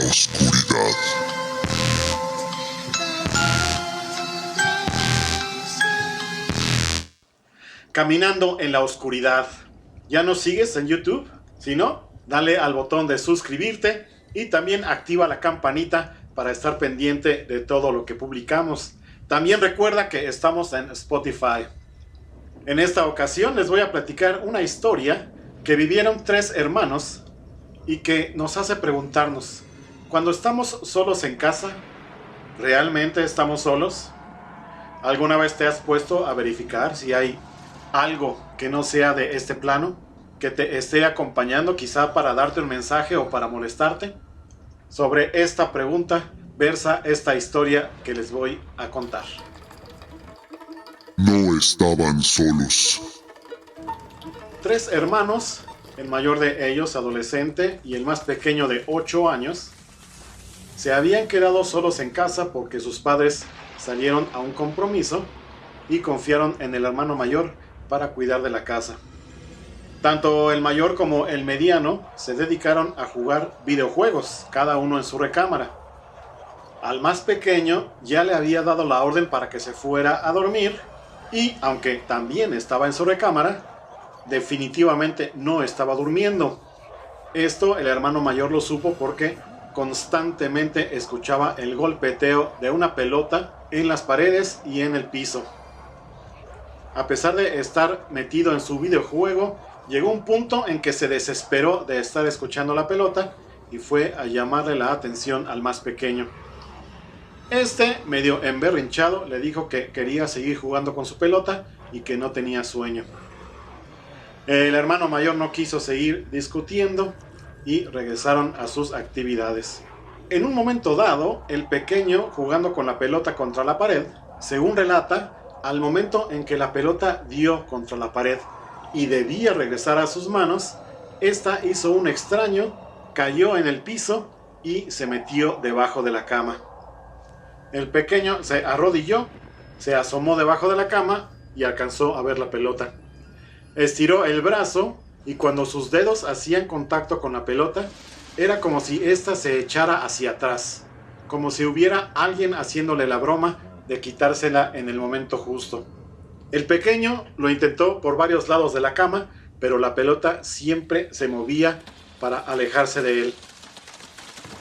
oscuridad. Caminando en la oscuridad. ¿Ya nos sigues en YouTube? Si no, dale al botón de suscribirte y también activa la campanita para estar pendiente de todo lo que publicamos. También recuerda que estamos en Spotify. En esta ocasión les voy a platicar una historia que vivieron 3 hermanos y que nos hace preguntarnos, cuando estamos solos en casa, ¿realmente estamos solos? ¿Alguna vez te has puesto a verificar si hay algo que no sea de este plano, que te esté acompañando quizá para darte un mensaje o para molestarte? Sobre esta pregunta versa esta historia que les voy a contar. No estaban solos. 3 hermanos, el mayor de ellos adolescente y el más pequeño de 8 años, se habían quedado solos en casa porque sus padres salieron a un compromiso y confiaron en el hermano mayor para cuidar de la casa. Tanto el mayor como el mediano se dedicaron a jugar videojuegos, cada uno en su recámara. Al más pequeño ya le había dado la orden para que se fuera a dormir y, aunque también estaba en su recámara, definitivamente no estaba durmiendo. Esto el hermano mayor lo supo porque constantemente escuchaba el golpeteo de una pelota en las paredes y en el piso. A pesar de estar metido en su videojuego, llegó un punto en que se desesperó de estar escuchando la pelota y fue a llamarle la atención al más pequeño. Este, medio emberrinchado, le dijo que quería seguir jugando con su pelota y que no tenía sueño. El hermano mayor no quiso seguir discutiendo y regresaron a sus actividades. En un momento dado, el pequeño, jugando con la pelota contra la pared, según relata, al momento en que la pelota dio contra la pared y debía regresar a sus manos, esta hizo un extraño, cayó en el piso y se metió debajo de la cama. El pequeño se arrodilló, se asomó debajo de la cama y alcanzó a ver la pelota. Estiró el brazo y cuando sus dedos hacían contacto con la pelota, era como si ésta se echara hacia atrás, como si hubiera alguien haciéndole la broma de quitársela en el momento justo. El pequeño lo intentó por varios lados de la cama, pero la pelota siempre se movía para alejarse de él.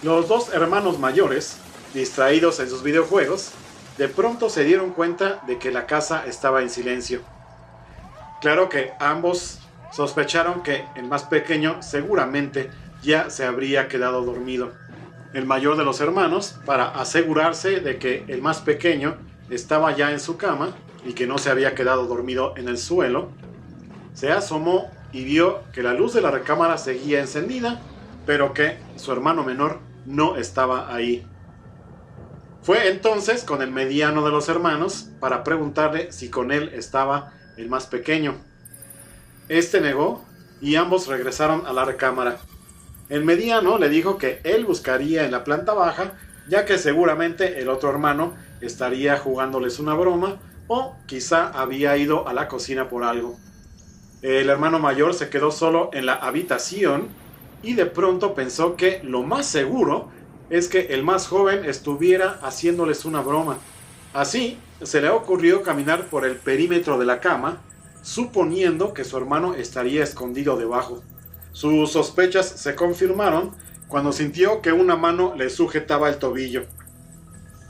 Los 2 hermanos mayores, distraídos en sus videojuegos, de pronto se dieron cuenta de que la casa estaba en silencio. Claro que ambos sospecharon que el más pequeño seguramente ya se habría quedado dormido. El mayor de los hermanos, para asegurarse de que el más pequeño estaba ya en su cama y que no se había quedado dormido en el suelo, se asomó y vio que la luz de la recámara seguía encendida, pero que su hermano menor no estaba ahí. Fue entonces con el mediano de los hermanos para preguntarle si con él estaba el más pequeño. Este negó y ambos regresaron a la recámara. El mediano le dijo que él buscaría en la planta baja, ya que seguramente el otro hermano estaría jugándoles una broma o quizá había ido a la cocina por algo. El hermano mayor se quedó solo en la habitación y de pronto pensó que lo más seguro es que el más joven estuviera haciéndoles una broma. Así se le ocurrió caminar por el perímetro de la cama, suponiendo que su hermano estaría escondido debajo. Sus sospechas se confirmaron cuando sintió que una mano le sujetaba el tobillo.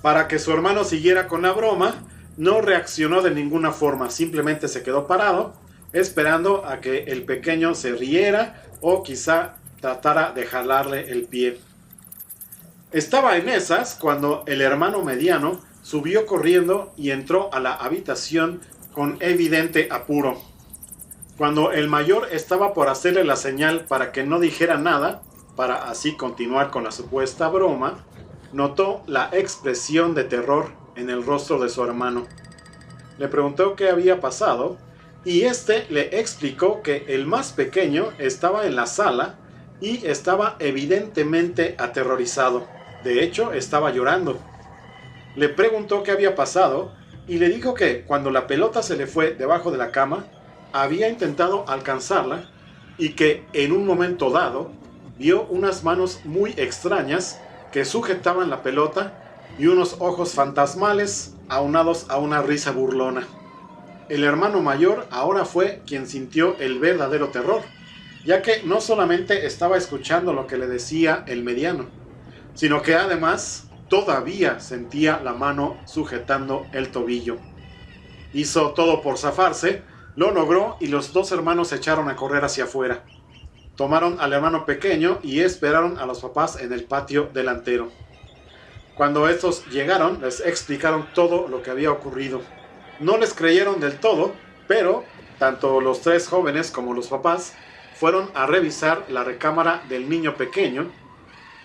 Para que su hermano siguiera con la broma, no reaccionó de ninguna forma, simplemente se quedó parado, esperando a que el pequeño se riera o quizá tratara de jalarle el pie. Estaba en esas cuando el hermano mediano subió corriendo y entró a la habitación con evidente apuro. Cuando el mayor estaba por hacerle la señal para que no dijera nada, para así continuar con la supuesta broma, notó la expresión de terror en el rostro de su hermano. Le preguntó qué había pasado y este le explicó que el más pequeño estaba en la sala y estaba evidentemente aterrorizado. De hecho, estaba llorando. Le preguntó qué había pasado y le dijo que cuando la pelota se le fue debajo de la cama, había intentado alcanzarla y que en un momento dado vio unas manos muy extrañas que sujetaban la pelota y unos ojos fantasmales aunados a una risa burlona. El hermano mayor ahora fue quien sintió el verdadero terror, ya que no solamente estaba escuchando lo que le decía el mediano, sino que además todavía sentía la mano sujetando el tobillo. Hizo todo por zafarse, lo logró y los dos hermanos se echaron a correr hacia afuera. Tomaron al hermano pequeño y esperaron a los papás en el patio delantero. Cuando estos llegaron, les explicaron todo lo que había ocurrido. No les creyeron del todo, pero tanto los tres jóvenes como los papás fueron a revisar la recámara del niño pequeño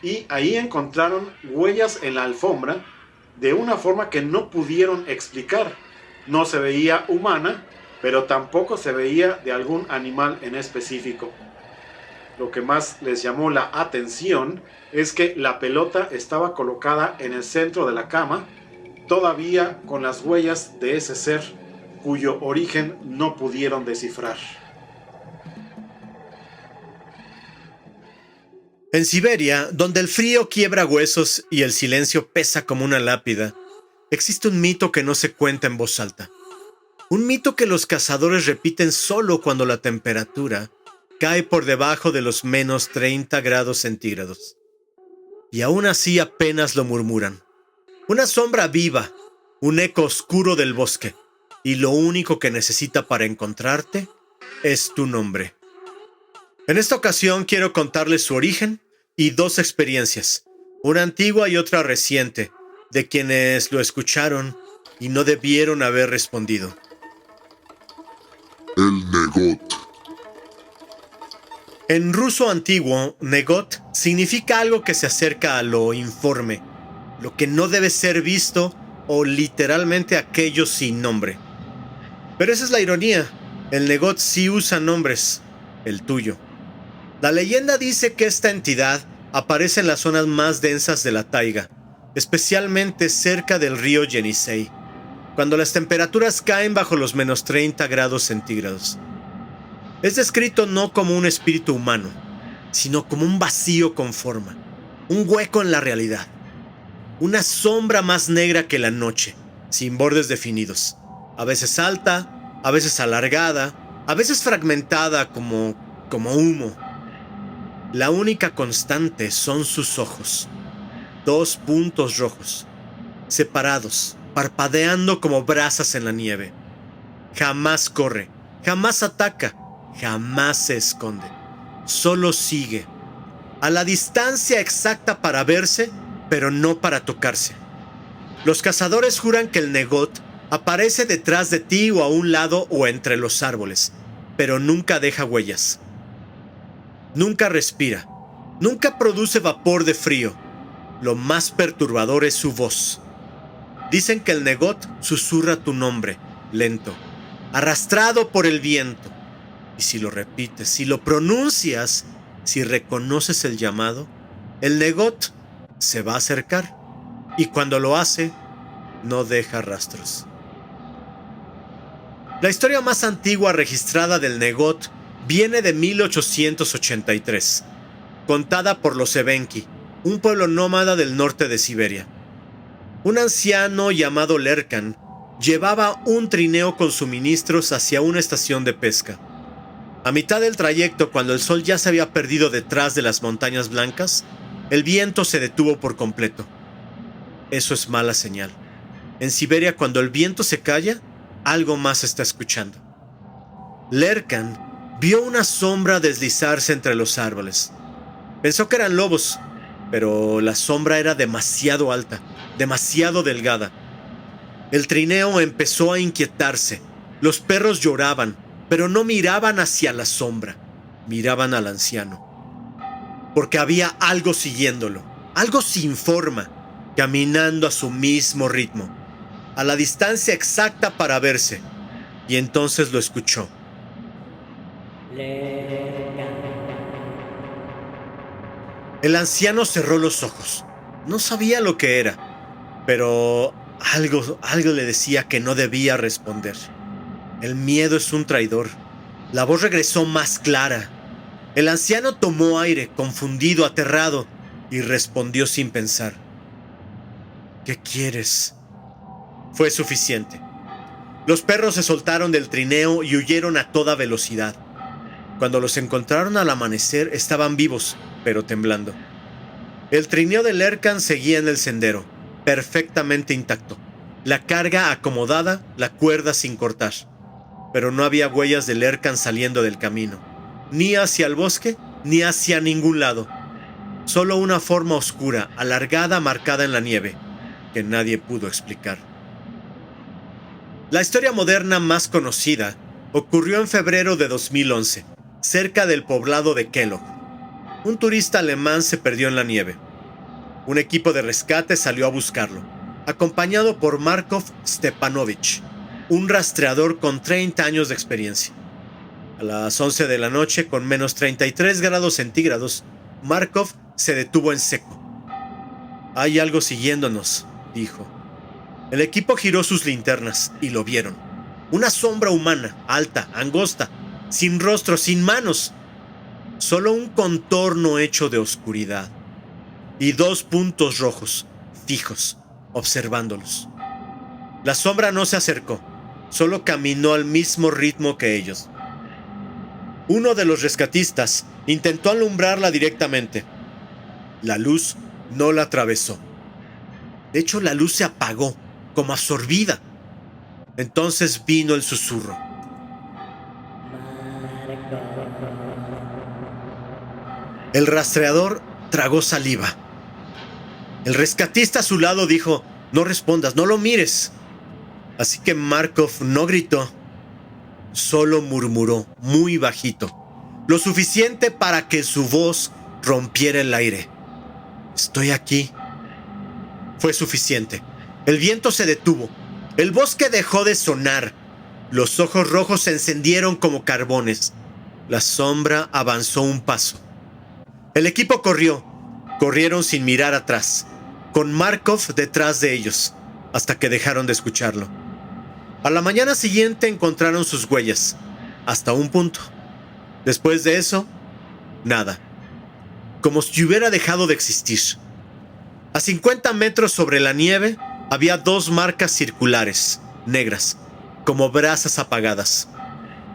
y ahí encontraron huellas en la alfombra de una forma que no pudieron explicar. No se veía humana, pero tampoco se veía de algún animal en específico. Lo que más les llamó la atención es que la pelota estaba colocada en el centro de la cama, todavía con las huellas de ese ser cuyo origen no pudieron descifrar. En Siberia, donde el frío quiebra huesos y el silencio pesa como una lápida, existe un mito que no se cuenta en voz alta. Un mito que los cazadores repiten solo cuando la temperatura cae por debajo de los menos 30 grados centígrados. Y aún así apenas lo murmuran. Una sombra viva, un eco oscuro del bosque, y lo único que necesita para encontrarte es tu nombre. En esta ocasión quiero contarles su origen y dos experiencias, una antigua y otra reciente, de quienes lo escucharon y no debieron haber respondido. El Negot. En ruso antiguo, Negot significa algo que se acerca a lo informe, lo que no debe ser visto o literalmente aquello sin nombre. Pero esa es la ironía, el Negot sí usa nombres, el tuyo. La leyenda dice que esta entidad aparece en las zonas más densas de la taiga, especialmente cerca del río Yenisei, cuando las temperaturas caen bajo los menos 30 grados centígrados. Es descrito no como un espíritu humano, sino como un vacío con forma, un hueco en la realidad, una sombra más negra que la noche, sin bordes definidos, a veces alta, a veces alargada, a veces fragmentada como humo. La única constante son sus ojos, 2 puntos rojos, separados, parpadeando como brasas en la nieve. Jamás corre, jamás ataca, jamás se esconde, solo sigue, a la distancia exacta para verse, pero no para tocarse. Los cazadores juran que el Negot aparece detrás de ti o a un lado o entre los árboles, pero nunca deja huellas. Nunca respira, nunca produce vapor de frío. Lo más perturbador es su voz. Dicen que el Negot susurra tu nombre, lento, arrastrado por el viento. Y si lo repites, si lo pronuncias, si reconoces el llamado, el Negot se va a acercar. Y cuando lo hace, no deja rastros. La historia más antigua registrada del Negot viene de 1883, contada por los Evenki, un pueblo nómada del norte de Siberia. Un anciano llamado Lerkan llevaba un trineo con suministros hacia una estación de pesca. A mitad del trayecto, cuando el sol ya se había perdido detrás de las montañas blancas, el viento se detuvo por completo. Eso es mala señal. En Siberia, cuando el viento se calla, algo más se está escuchando. Lerkan vio una sombra deslizarse entre los árboles. Pensó que eran lobos, pero la sombra era demasiado alta, demasiado delgada. El trineo empezó a inquietarse. Los perros lloraban, pero no miraban hacia la sombra, miraban al anciano. Porque había algo siguiéndolo, algo sin forma, caminando a su mismo ritmo, a la distancia exacta para verse. Y entonces lo escuchó. El anciano cerró los ojos. No sabía lo que era, pero algo le decía que no debía responder. El miedo es un traidor. La voz regresó más clara. El anciano tomó aire, confundido, aterrado. y respondió sin pensar: ¿qué quieres? Fue suficiente. Los perros se soltaron del trineo y huyeron a toda velocidad. Cuando los encontraron al amanecer, estaban vivos, pero temblando. El trineo de Lercan seguía en el sendero, perfectamente intacto. La carga acomodada, la cuerda sin cortar. Pero no había huellas de Lercan saliendo del camino, ni hacia el bosque, ni hacia ningún lado. Solo una forma oscura, alargada, marcada en la nieve, que nadie pudo explicar. La historia moderna más conocida ocurrió en febrero de 2011, cerca del poblado de Kellogg. Un turista alemán se perdió en la nieve. Un equipo de rescate salió a buscarlo, acompañado por Markov Stepanovich, un rastreador con 30 años de experiencia. A las 11 de la noche, con menos 33 grados centígrados, Markov se detuvo en seco. «Hay algo siguiéndonos», dijo. El equipo giró sus linternas y lo vieron. Una sombra humana, alta, angosta, sin rostro, sin manos. Solo un contorno hecho de oscuridad. Y 2 puntos rojos, fijos, observándolos. La sombra no se acercó, solo caminó al mismo ritmo que ellos. Uno de los rescatistas intentó alumbrarla directamente. La luz no la atravesó. De hecho, la luz se apagó, como absorbida. Entonces vino el susurro. El rastreador tragó saliva. El rescatista a su lado dijo: «No respondas, no lo mires». Así que Markov no gritó, solo murmuró muy bajito, lo suficiente para que su voz rompiera el aire: «Estoy aquí». Fue suficiente. El viento se detuvo. El bosque dejó de sonar. Los ojos rojos se encendieron como carbones. La sombra avanzó un paso. El equipo corrió. Corrieron sin mirar atrás, con Markov detrás de ellos, hasta que dejaron de escucharlo. A la mañana siguiente encontraron sus huellas, hasta un punto. Después de eso, nada. Como si hubiera dejado de existir. A 50 metros sobre la nieve había 2 marcas circulares, negras, como brasas apagadas.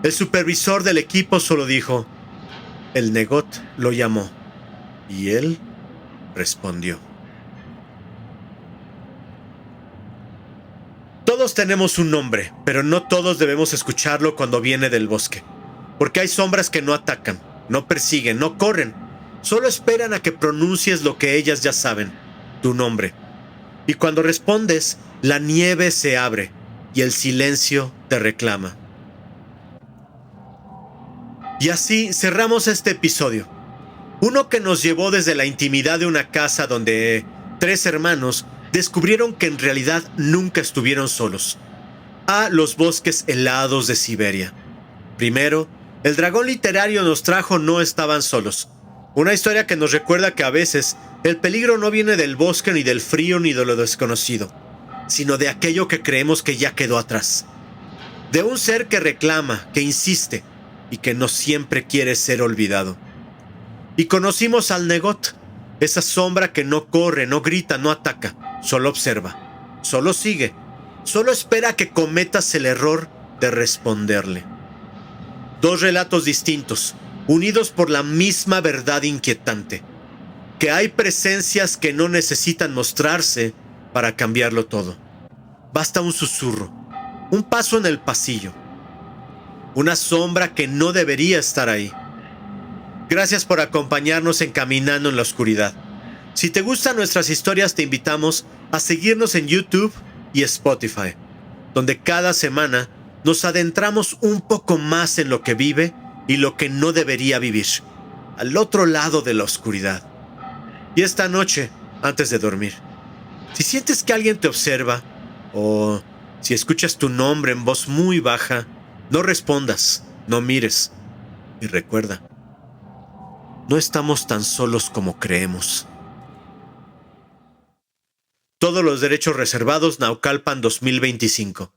El supervisor del equipo solo dijo: «El Negot lo llamó». Y él respondió. Todos tenemos un nombre, pero no todos debemos escucharlo cuando viene del bosque. Porque hay sombras que no atacan, no persiguen, no corren. Solo esperan a que pronuncies lo que ellas ya saben, tu nombre. Y cuando respondes, la nieve se abre y el silencio te reclama. Y así cerramos este episodio. Uno que nos llevó desde la intimidad de una casa donde 3 hermanos descubrieron que en realidad nunca estuvieron solos, a los bosques helados de Siberia. Primero, el dragón literario nos trajo No estaban solos, una historia que nos recuerda que a veces el peligro no viene del bosque, ni del frío, ni de lo desconocido, sino de aquello que creemos que ya quedó atrás. De un ser que reclama, que insiste y que no siempre quiere ser olvidado. Y conocimos al Negot, esa sombra que no corre, no grita, no ataca, solo observa, solo sigue, solo espera que cometas el error de responderle. 2 relatos distintos, unidos por la misma verdad inquietante, que hay presencias que no necesitan mostrarse para cambiarlo todo. Basta un susurro, un paso en el pasillo, una sombra que no debería estar ahí. Gracias por acompañarnos en Caminando en la Oscuridad. Si te gustan nuestras historias, te invitamos a seguirnos en YouTube y Spotify, donde cada semana nos adentramos un poco más en lo que vive y lo que no debería vivir, al otro lado de la oscuridad. Y esta noche, antes de dormir, si sientes que alguien te observa, o si escuchas tu nombre en voz muy baja, no respondas, no mires. Y recuerda, no estamos tan solos como creemos. Todos los derechos reservados. Naucalpan 2025.